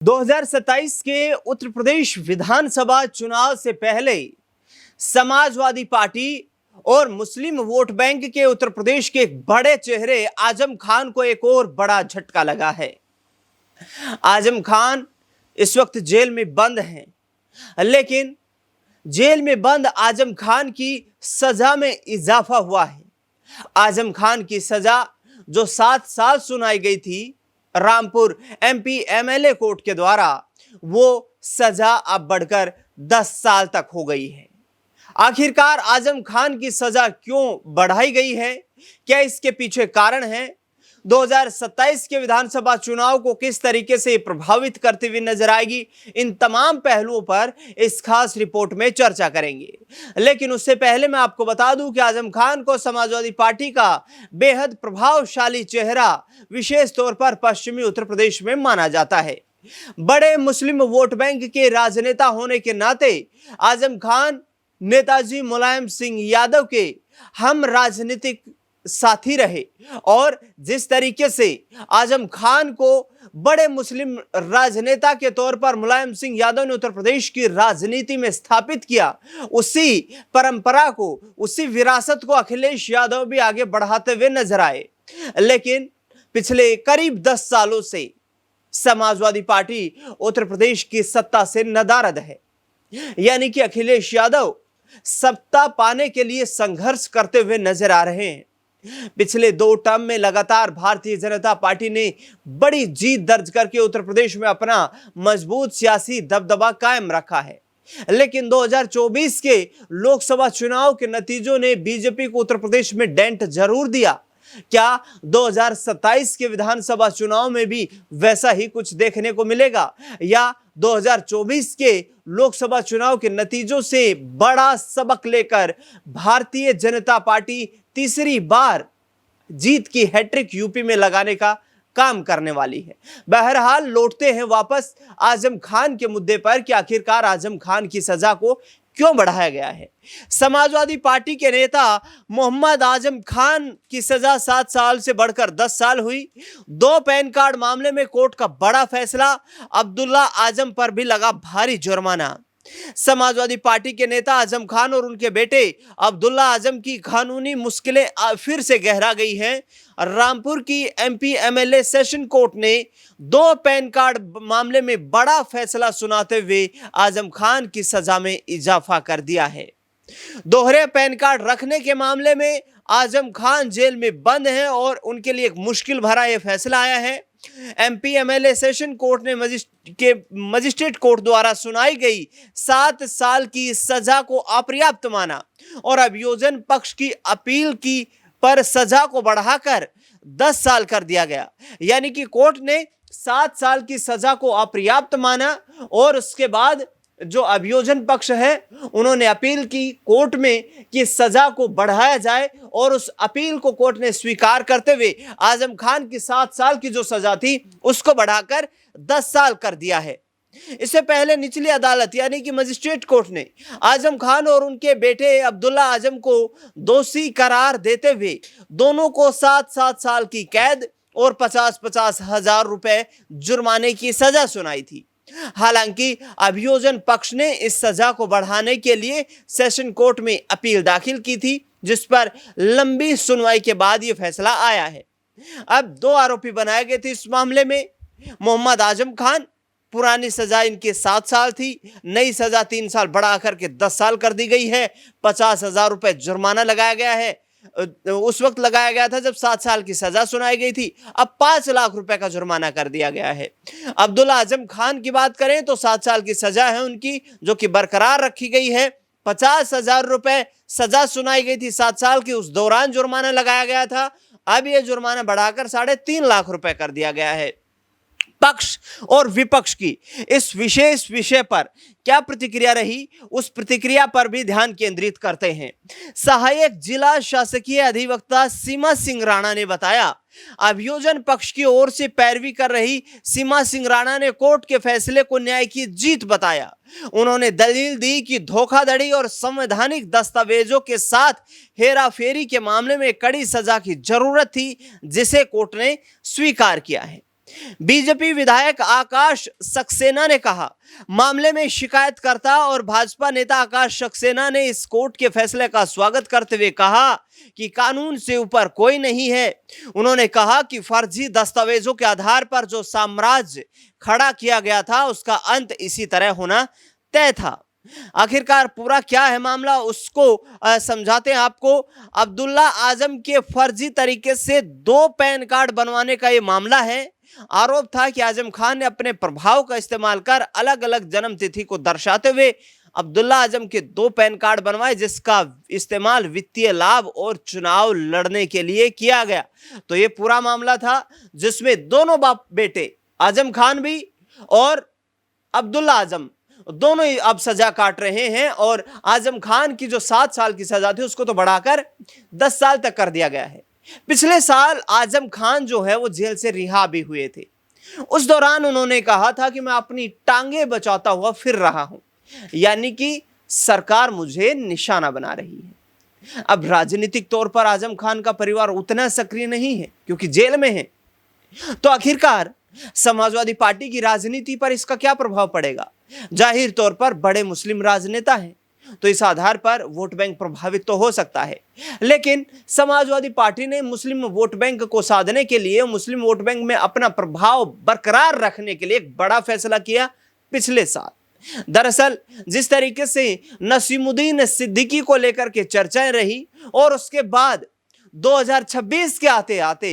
2027 के उत्तर प्रदेश विधानसभा चुनाव से पहले समाजवादी पार्टी और मुस्लिम वोट बैंक के उत्तर प्रदेश के एक बड़े चेहरे आजम खान को एक और बड़ा झटका लगा है। आजम खान इस वक्त जेल में बंद हैं, लेकिन जेल में बंद आजम खान की सजा में इजाफा हुआ है। आजम खान की सजा जो 7 साल सुनाई गई थी रामपुर एमपी एमएलए कोर्ट के द्वारा, वो सजा अब बढ़कर 10 साल तक हो गई है। आखिरकार आजम खान की सजा क्यों बढ़ाई गई है, क्या इसके पीछे कारण है? 2027 के विधानसभा चुनाव को किस तरीके से प्रभावित करते हुए नजर आएगी, इन तमाम पहलुओं पर इस खास रिपोर्ट में चर्चा करेंगे। लेकिन उससे पहले मैं आपको बता दूं कि आजम खान को समाजवादी पार्टी का बेहद प्रभावशाली चेहरा विशेष तौर पर पश्चिमी उत्तर प्रदेश में माना जाता है। बड़े मुस्लिम वोट बैंक के राजनेता होने के नाते आजम खान नेताजी मुलायम सिंह यादव के हम राजनीतिक साथी रहे और जिस तरीके से आजम खान को बड़े मुस्लिम राजनेता के तौर पर मुलायम सिंह यादव ने उत्तर प्रदेश की राजनीति में स्थापित किया, उसी परंपरा को, उसी विरासत को अखिलेश यादव भी आगे बढ़ाते हुए नजर आए। लेकिन पिछले करीब 10 सालों से समाजवादी पार्टी उत्तर प्रदेश की सत्ता से नदारद है, यानी कि अखिलेश यादव सत्ता पाने के लिए संघर्ष करते हुए नजर आ रहे हैं। पिछले 2 टर्म में लगातार भारतीय जनता पार्टी ने बड़ी जीत दर्ज करके उत्तर प्रदेश में अपना मजबूत सियासी दबदबा कायम रखा है। लेकिन 2024 के लोकसभा चुनाव के नतीजों ने बीजेपी को उत्तर प्रदेश में डेंट जरूर दिया। क्या 2027 के विधानसभा चुनाव में भी वैसा ही कुछ देखने को मिलेगा, या 2024 के लोकसभा चुनाव के नतीजों से बड़ा सबक लेकर भारतीय जनता पार्टी तीसरी बार जीत की हैट्रिक यूपी में लगाने का काम करने वाली है? बहरहाल लौटते हैं वापस आजम खान के मुद्दे पर कि आखिरकार आजम खान की सजा को क्यों बढ़ाया गया है। समाजवादी पार्टी के नेता मोहम्मद आजम खान की सजा 7 साल से बढ़कर 10 साल हुई। 2 पैन कार्ड मामले में कोर्ट का बड़ा फैसला, अब्दुल्ला आजम पर भी लगा भारी जुर्माना। समाजवादी पार्टी के नेता आजम खान और उनके बेटे अब्दुल्ला आजम की कानूनी मुश्किलें फिर से गहरा गई हैं। रामपुर की एमपी एमएलए सेशन कोर्ट ने 2 पैन कार्ड मामले में बड़ा फैसला सुनाते हुए आजम खान की सजा में इजाफा कर दिया है। दोहरे पैन कार्ड रखने के मामले में आजम खान जेल में बंद हैं और उनके लिए एक मुश्किल भरा यह फैसला आया है। एमपी एमएलए सेशन कोर्ट ने मजिस्ट्रेट कोर्ट द्वारा सुनाई गई 7 साल की सजा को अपर्याप्त माना और अभियोजन पक्ष की अपील की पर सजा को बढ़ाकर 10 साल कर दिया गया। यानी कि कोर्ट ने 7 साल की सजा को अपर्याप्त माना और उसके बाद जो अभियोजन पक्ष है उन्होंने अपील की कोर्ट में कि सजा को बढ़ाया जाए और उस अपील को कोर्ट ने स्वीकार करते हुए आजम खान की 7 साल की जो सजा थी उसको बढ़ाकर 10 साल कर दिया है। इससे पहले निचली अदालत यानी कि मजिस्ट्रेट कोर्ट ने आजम खान और उनके बेटे अब्दुल्ला आजम को दोषी करार देते हुए दोनों को 7-7 साल की कैद और 50-50 हजार रुपए जुर्माने की सजा सुनाई थी। हालांकि अभियोजन पक्ष ने इस सजा को बढ़ाने के लिए सेशन कोर्ट में अपील दाखिल की थी, जिस पर लंबी सुनवाई के बाद यह फैसला आया है। अब 2 आरोपी बनाए गए थे इस मामले में। मोहम्मद आजम खान, पुरानी सजा इनकी 7 साल थी, नई सजा 3 साल बढ़ा करके 10 साल कर दी गई है। 50,000 रुपए जुर्माना लगाया गया है। उस वक्त लगाया गया था जब 7 साल की सजा सुनाई गई थी। अब 5 लाख रुपए का जुर्माना कर दिया गया है। अब्दुल्ला आजम खान की बात करें तो 7 साल की सजा है उनकी, जो कि बरकरार रखी गई है। 50,000 रुपए सजा सुनाई गई थी 7 साल की, उस दौरान जुर्माना लगाया गया था। अब यह जुर्माना बढ़ाकर 3.5 लाख रुपए कर दिया गया है। पक्ष और विपक्ष की इस विशेष विषय पर क्या प्रतिक्रिया रही, उस प्रतिक्रिया पर भी ध्यान केंद्रित करते हैं। सहायक जिला शासकीय अधिवक्ता सीमा सिंह राणा ने बताया, अभियोजन पक्ष की ओर से पैरवी कर रही सीमा सिंह राणा ने कोर्ट के फैसले को न्याय की जीत बताया। उन्होंने दलील दी कि धोखाधड़ी और संवैधानिक दस्तावेजों के साथ हेराफेरी के मामले में कड़ी सजा की जरूरत थी, जिसे कोर्ट ने स्वीकार किया है। बीजेपी विधायक आकाश सक्सेना ने कहा, मामले में शिकायतकर्ता और भाजपा नेता आकाश सक्सेना ने इस कोर्ट के फैसले का स्वागत करते हुए कहा कि कानून से ऊपर कोई नहीं है। उन्होंने कहा कि फर्जी दस्तावेजों के आधार पर जो साम्राज्य खड़ा किया गया था उसका अंत इसी तरह होना तय था। आखिरकार पूरा क्या है मामला उसको समझाते हैं आपको। अब्दुल्ला आजम के फर्जी तरीके से 2 पैन कार्ड बनवाने का ये मामला है। आरोप था कि आजम खान ने अपने प्रभाव का इस्तेमाल कर अलग अलग जन्म तिथि को दर्शाते हुए अब्दुल्ला आजम के 2 पैन कार्ड बनवाए, जिसका इस्तेमाल वित्तीय लाभ और चुनाव लड़ने के लिए किया गया। तो ये पूरा मामला था जिसमें दोनों बाप बेटे आजम खान भी और अब्दुल्ला आजम दोनों ही अब सजा काट रहे हैं और आजम खान की जो 7 साल की सजा थी उसको तो बढ़ाकर 10 साल तक कर दिया गया है। पिछले साल आजम खान जो है वो जेल से रिहा भी हुए थे। उस दौरान उन्होंने कहा था कि मैं अपनी टांगे बचाता हुआ फिर रहा हूं, यानी कि सरकार मुझे निशाना बना रही है। अब राजनीतिक तौर पर आजम खान का परिवार उतना सक्रिय नहीं है क्योंकि जेल में है। तो आखिरकार समाजवादी पार्टी की राजनीति पर इसका क्या प्रभाव पड़ेगा? जाहिर तौर पर बड़े मुस्लिम राजनेता हैं, तो इस आधार पर वोट बैंक प्रभावित तो हो सकता है। लेकिन समाजवादी पार्टी ने मुस्लिम वोट बैंक को साधने के लिए, मुस्लिम वोट बैंक में अपना प्रभाव बरकरार रखने के लिए एक बड़ा फैसला किया पिछले साल। दरअसल जिस तरीके से नसीमुद्दीन सिद्दीकी को लेकर के चर्चाएं रही और उसके बाद 2026 के आते आते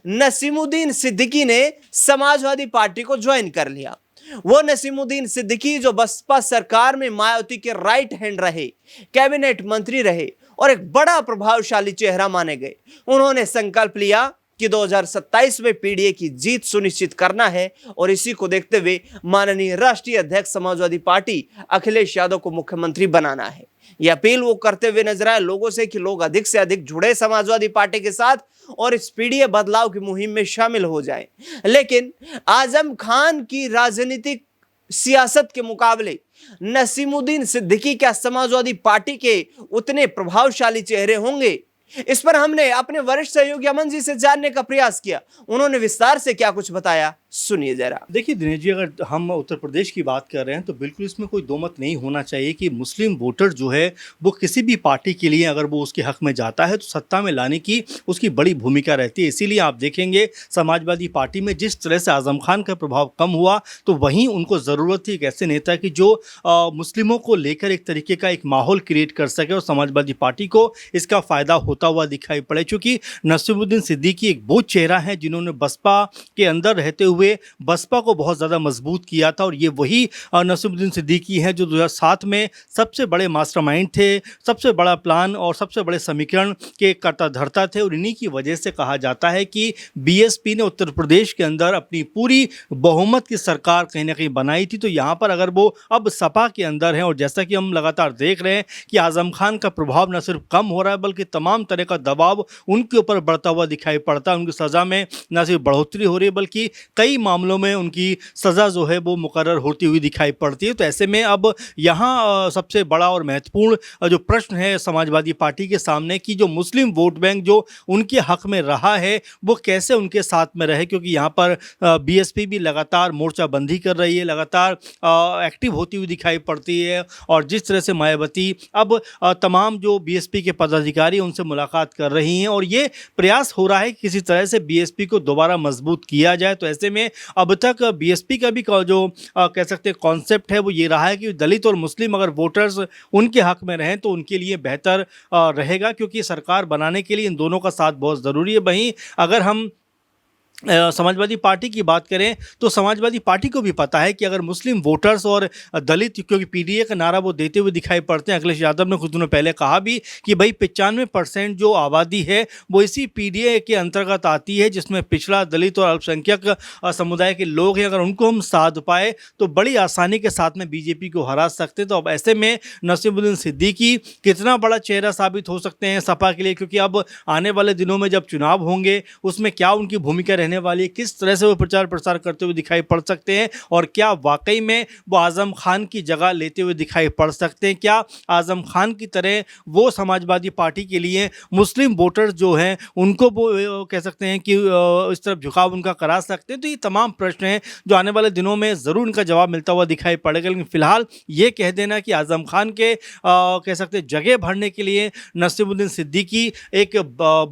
नसीमुद्दीन सिद्दीकी ने समाजवादी पार्टी को ज्वाइन कर लिया। वो नसीमुद्दीन सिद्दीकी जो बसपा सरकार में मायावती के राइट हैंड रहे, कैबिनेट मंत्री रहे और एक बड़ा प्रभावशाली चेहरा माने गए, उन्होंने संकल्प लिया कि 2027 में पीडीए की जीत सुनिश्चित करना है और इसी को देखते हुए माननीय राष्ट्रीय अध्यक्ष समाजवादी पार्टी अखिलेश यादव को मुख्यमंत्री बनाना है। यह अपील वो करते हुए नजर आए लोगों से कि लोग अधिक से अधिक जुड़े समाजवादी पार्टी के साथ और इस पीडीए बदलाव की मुहिम में शामिल हो जाएं। लेकिन आजम खान की राजनीतिक सियासत के मुकाबले नसीमुद्दीन सिद्दीकी क्या समाजवादी पार्टी के उतने प्रभावशाली चेहरे होंगे? इस पर हमने अपने वरिष्ठ सहयोगी अमन जी से जानने का प्रयास किया। उन्होंने विस्तार से क्या कुछ बताया, सुनिए जरा। देखिए दिनेश जी, अगर हम उत्तर प्रदेश की बात कर रहे हैं तो बिल्कुल इसमें कोई दो मत नहीं होना चाहिए कि मुस्लिम वोटर जो है वो किसी भी पार्टी के लिए अगर वो उसके हक में जाता है तो सत्ता में लाने की उसकी बड़ी भूमिका रहती है। इसीलिए आप देखेंगे समाजवादी पार्टी में जिस तरह से आजम खान का प्रभाव कम हुआ तो वहीं उनको ज़रूरत थी एक ऐसे नेता की जो मुस्लिमों को लेकर एक तरीके का एक माहौल क्रिएट कर सके और समाजवादी पार्टी को इसका फ़ायदा होता हुआ दिखाई पड़े। चूँकि नसीमुद्दीन सिद्दीकी एक वो चेहरा है जिन्होंने बसपा के अंदर रहते हुए बसपा को बहुत ज़्यादा मजबूत किया था और ये वही नसीमुद्दीन सिद्दीकी है जो 2007 में सबसे बड़े मास्टरमाइंड थे, सबसे बड़ा प्लान और सबसे बड़े समीकरण के कर्ता धर्ता थे। और इन्हीं की वजह से कहा जाता है कि बीएसपी ने उत्तर प्रदेश के अंदर अपनी पूरी बहुमत की सरकार कहीं ना कहीं बनाई थी। तो यहाँ पर अगर वो अब सपा के अंदर हैं और जैसा कि हम लगातार देख रहे हैं कि आजम खान का प्रभाव न सिर्फ कम हो रहा है बल्कि तमाम तरह का दबाव उनके ऊपर बढ़ता हुआ दिखाई पड़ता है। उनकी सज़ा में न सिर्फ बढ़ोतरी हो रही है बल्कि कई मामलों में उनकी सज़ा जो है वो मुकर्रर होती हुई दिखाई पड़ती है। तो ऐसे में अब यहाँ सबसे बड़ा और महत्वपूर्ण जो प्रश्न है समाजवादी पार्टी के सामने कि जो मुस्लिम वोट बैंक जो उनके हक में रहा है वो कैसे उनके साथ में रहे, क्योंकि यहाँ पर बीएसपी भी लगातार मोर्चाबंदी कर रही है, लगातार एक्टिव होती हुई दिखाई पड़ती है। और जिस तरह से मायावती अब तमाम जो बीएसपी के पदाधिकारी उनसे मुलाकात कर रही हैं और ये प्रयास हो रहा है कि किसी तरह से बीएसपी को दोबारा मजबूत किया जाए। तो ऐसे में अब तक बीएसपी का भी जो कह सकते हैं कॉन्सेप्ट है वो ये रहा है कि दलित और मुस्लिम अगर वोटर्स उनके हक में रहें तो उनके लिए बेहतर रहेगा, क्योंकि सरकार बनाने के लिए इन दोनों का साथ बहुत ज़रूरी है। वहीं अगर हम समाजवादी पार्टी की बात करें तो समाजवादी पार्टी को भी पता है कि अगर मुस्लिम वोटर्स और दलित, क्योंकि पीडीए का नारा वो देते हुए दिखाई पड़ते हैं, अखिलेश यादव ने कुछ दिनों पहले कहा भी कि भाई 95% जो आबादी है वो इसी पीडीए के अंतर्गत आती है जिसमें पिछड़ा, दलित और अल्पसंख्यक समुदाय के लोग हैं। अगर उनको हम साध पाए तो बड़ी आसानी के साथ में बीजेपी को हरा सकते हैं। तो अब ऐसे में नसीमुद्दीन सिद्दीकी कितना बड़ा चेहरा साबित हो सकते हैं सपा के लिए, क्योंकि अब आने वाले दिनों में जब चुनाव होंगे उसमें क्या उनकी भूमिका रहने वाली है, किस तरह से वो प्रचार प्रसार करते हुए दिखाई पड़ सकते हैं और क्या वाकई में वो आज़म खान की जगह लेते हुए दिखाई पड़ सकते हैं। क्या आज़म खान की तरह वो समाजवादी पार्टी के लिए मुस्लिम वोटर्स जो हैं उनको वो कह सकते हैं कि इस तरफ झुकाव उनका करा सकते हैं। तो ये तमाम प्रश्न हैं जो आने वाले दिनों में ज़रूर इनका जवाब मिलता हुआ दिखाई पड़ेगा। लेकिन फिलहाल ये कह देना कि आज़म खान के कह सकते हैं जगह भरने के लिए नसीमुद्दीन सिद्दीकी एक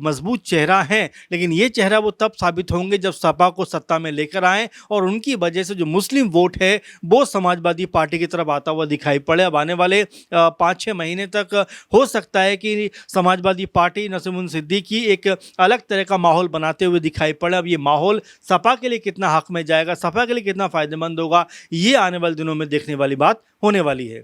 मजबूत चेहरा है, लेकिन ये चेहरा वो तब साबित होंगे जब सपा को सत्ता में लेकर आएँ और उनकी वजह से जो मुस्लिम वोट है वो समाजवादी पार्टी की तरफ आता हुआ दिखाई पड़े। अब आने वाले 5-6 महीने तक हो सकता है कि समाजवादी पार्टी नसीमुद्दीन सिद्दीकी एक अलग तरह का माहौल बनाते हुए दिखाई पड़े। अब ये माहौल सपा के लिए कितना हक में जाएगा, सपा के लिए कितना फ़ायदेमंद होगा, ये आने वाले दिनों में देखने वाली बात होने वाली है।